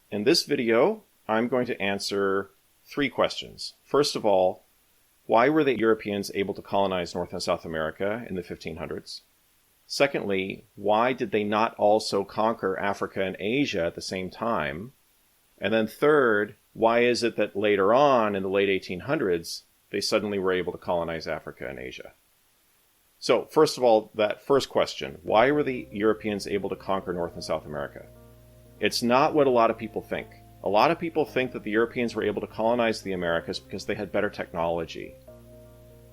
In this video, I'm going to answer three questions. First of all, why were the Europeans able to colonize North and South America in the 1500s? Secondly, why did they not also conquer Africa and Asia at the same time? And then third, why is it that later on in the late 1800s, they suddenly were able to colonize Africa and Asia? So first of all, that first question, why were the Europeans able to conquer North and South America? It's not what a lot of people think. A lot of people think that the Europeans were able to colonize the Americas because they had better technology.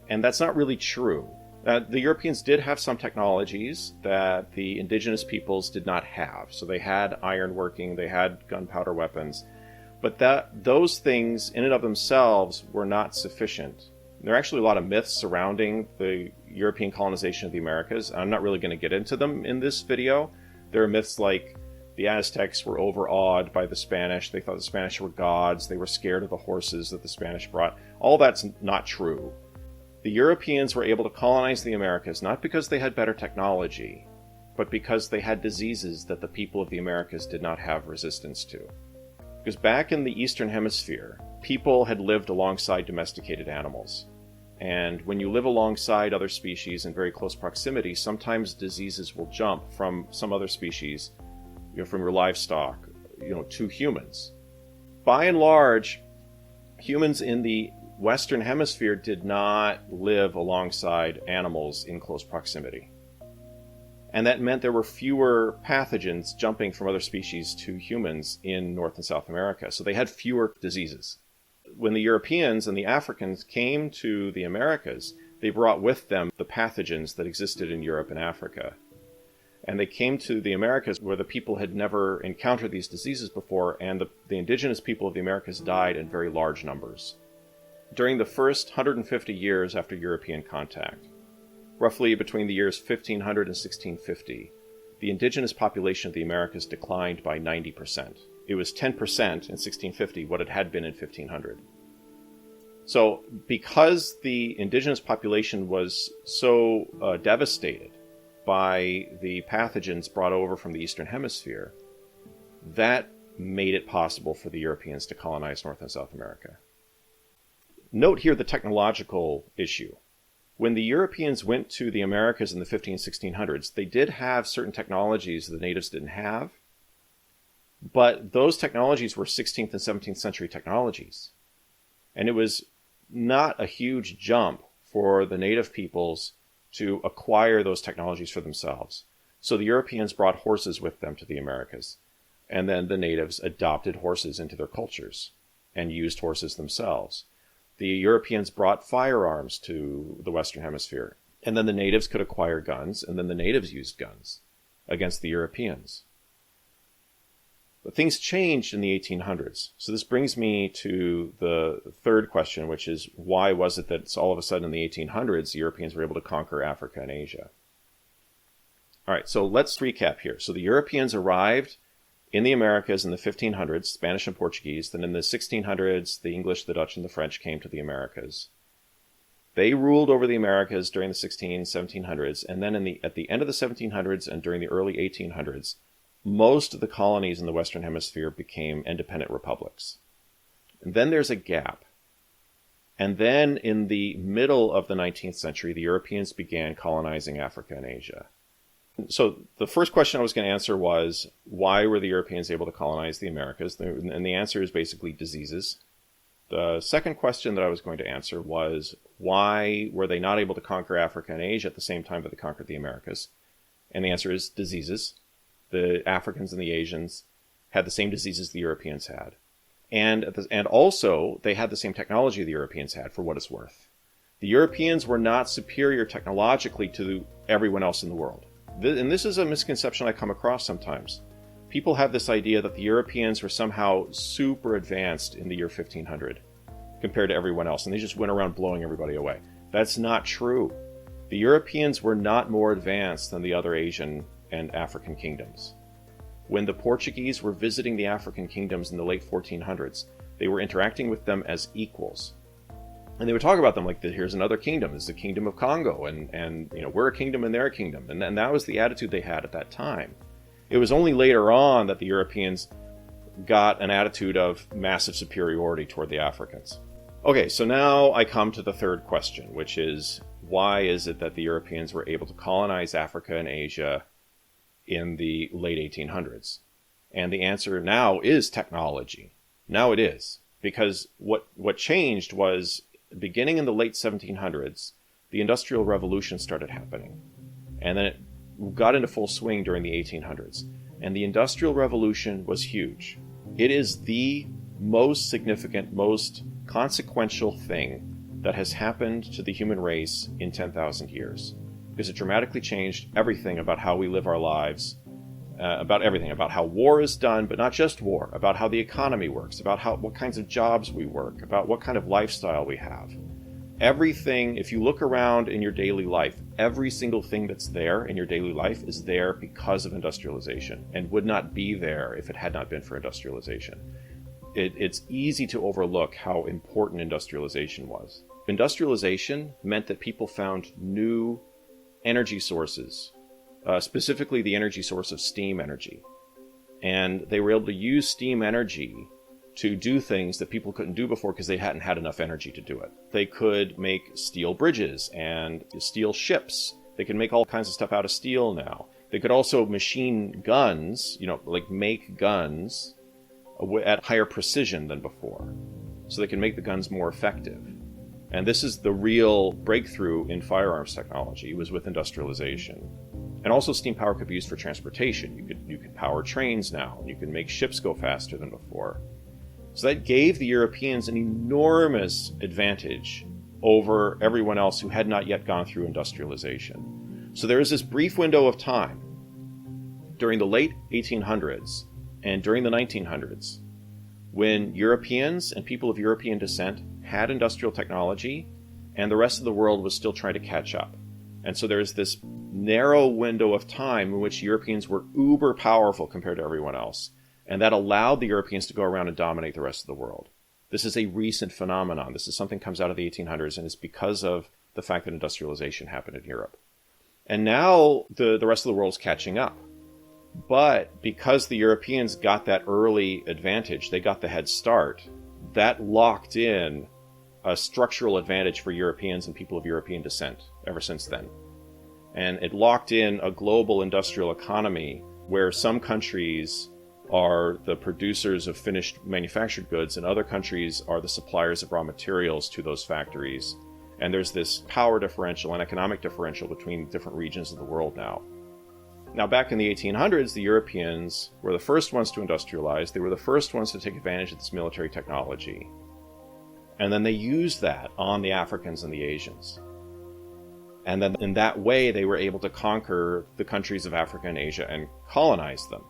And that's not really true. The Europeans did have some technologies that the indigenous peoples did not have. So they had ironworking, they had gunpowder weapons. But those things in and of themselves were not sufficient. There are actually a lot of myths surrounding the European colonization of the Americas. I'm not really going to get into them in this video. There are myths like the Aztecs were overawed by the Spanish. They thought the Spanish were gods. They were scared of the horses that the Spanish brought. All that's not true. The Europeans were able to colonize the Americas not because they had better technology, but because they had diseases that the people of the Americas did not have resistance to. Because back in the Eastern Hemisphere, people had lived alongside domesticated animals. And when you live alongside other species in very close proximity, sometimes diseases will jump from some other species, from your livestock, to humans. By and large, humans in the Western Hemisphere did not live alongside animals in close proximity. And that meant there were fewer pathogens jumping from other species to humans in North and South America. So they had fewer diseases. When the Europeans and the Africans came to the Americas, they brought with them the pathogens that existed in Europe and Africa. And they came to the Americas where the people had never encountered these diseases before, and the indigenous people of the Americas died in very large numbers. During the first 150 years after European contact, roughly between the years 1500 and 1650, the indigenous population of the Americas declined by 90%. It was 10% in 1650, what it had been in 1500. So because the indigenous population was so devastated by the pathogens brought over from the Eastern Hemisphere, that made it possible for the Europeans to colonize North and South America. Note here the technological issue. When the Europeans went to the Americas in the 1600s, they did have certain technologies the natives didn't have, but those technologies were 16th and 17th century technologies. And it was not a huge jump for the native peoples to acquire those technologies for themselves. So the Europeans brought horses with them to the Americas, and then the natives adopted horses into their cultures and used horses themselves. The Europeans brought firearms to the Western Hemisphere, and then the natives could acquire guns, and then the natives used guns against the Europeans. But things changed in the 1800s. So this brings me to the third question, which is why was it that all of a sudden in the 1800s, the Europeans were able to conquer Africa and Asia? All right, so let's recap here. So the Europeans arrived in the Americas in the 1500s, Spanish and Portuguese. Then in the 1600s, the English, the Dutch, and the French came to the Americas. They ruled over the Americas during the 1700s, and then at the end of the 1700s and during the early 1800s, most of the colonies in the Western Hemisphere became independent republics. And then there's a gap. And then in the middle of the 19th century, the Europeans began colonizing Africa and Asia. So the first question I was going to answer was, why were the Europeans able to colonize the Americas? And the answer is basically diseases. The second question that I was going to answer was, why were they not able to conquer Africa and Asia at the same time that they conquered the Americas? And the answer is diseases. The Africans and the Asians had the same diseases the Europeans had. And also, they had the same technology the Europeans had, for what it's worth. The Europeans were not superior technologically to everyone else in the world. And this is a misconception I come across sometimes. People have this idea that the Europeans were somehow super advanced in the year 1500 compared to everyone else, and they just went around blowing everybody away. That's not true. The Europeans were not more advanced than the other Asian and African kingdoms. When the Portuguese were visiting the African kingdoms in the late 1400s, they were interacting with them as equals. And they would talk about them like, here's another kingdom, it's the kingdom of Congo, and we're a kingdom and they're a kingdom. And that was the attitude they had at that time. It was only later on that the Europeans got an attitude of massive superiority toward the Africans. Okay, so now I come to the third question, which is, why is it that the Europeans were able to colonize Africa and Asia in the late 1800s? And the answer now is technology. Now it is. Because what changed was, beginning in the late 1700s, the Industrial Revolution started happening. And then it got into full swing during the 1800s. And the Industrial Revolution was huge. It is the most significant, most consequential thing that has happened to the human race in 10,000 years. Because it dramatically changed everything about how we live our lives, about everything, about how war is done, but not just war, about how the economy works, about what kinds of jobs we work, about what kind of lifestyle we have. Everything, if you look around in your daily life, every single thing that's there in your daily life is there because of industrialization, and would not be there if it had not been for industrialization. It's easy to overlook how important industrialization was. Industrialization meant that people found new energy sources, specifically the energy source of steam energy. And they were able to use steam energy to do things that people couldn't do before because they hadn't had enough energy to do it. They could make steel bridges and steel ships. They could make all kinds of stuff out of steel now. They could also machine guns, like make guns at higher precision than before. So they can make the guns more effective. And this is the real breakthrough in firearms technology. It was with industrialization. And also steam power could be used for transportation. You could power trains now. You can make ships go faster than before. So that gave the Europeans an enormous advantage over everyone else who had not yet gone through industrialization. So there is this brief window of time during the late 1800s and during the 1900s when Europeans and people of European descent had industrial technology and the rest of the world was still trying to catch up. And so there's this narrow window of time in which Europeans were uber powerful compared to everyone else. And that allowed the Europeans to go around and dominate the rest of the world. This is a recent phenomenon. This is something that comes out of the 1800s, and it's because of the fact that industrialization happened in Europe. And now the rest of the world is catching up. But because the Europeans got that early advantage, they got the head start, that locked in a structural advantage for Europeans and people of European descent ever since then. And it locked in a global industrial economy where some countries are the producers of finished manufactured goods and other countries are the suppliers of raw materials to those factories. And there's this power differential and economic differential between different regions of the world now. Now, back in the 1800s, the Europeans were the first ones to industrialize. They were the first ones to take advantage of this military technology. And then they used that on the Africans and the Asians. And then in that way, they were able to conquer the countries of Africa and Asia and colonize them.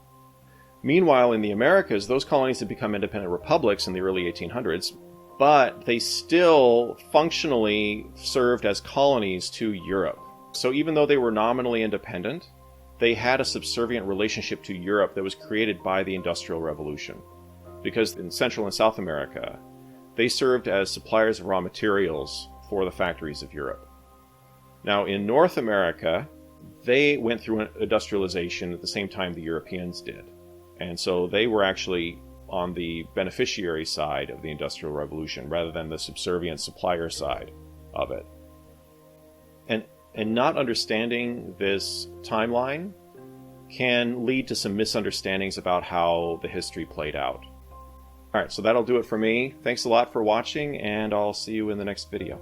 Meanwhile, in the Americas, those colonies had become independent republics in the early 1800s, but they still functionally served as colonies to Europe. So even though they were nominally independent, they had a subservient relationship to Europe that was created by the Industrial Revolution. Because in Central and South America, they served as suppliers of raw materials for the factories of Europe. Now, in North America, they went through industrialization at the same time the Europeans did. And so they were actually on the beneficiary side of the Industrial Revolution rather than the subservient supplier side of it. And not understanding this timeline can lead to some misunderstandings about how the history played out. All right, so that'll do it for me. Thanks a lot for watching, and I'll see you in the next video.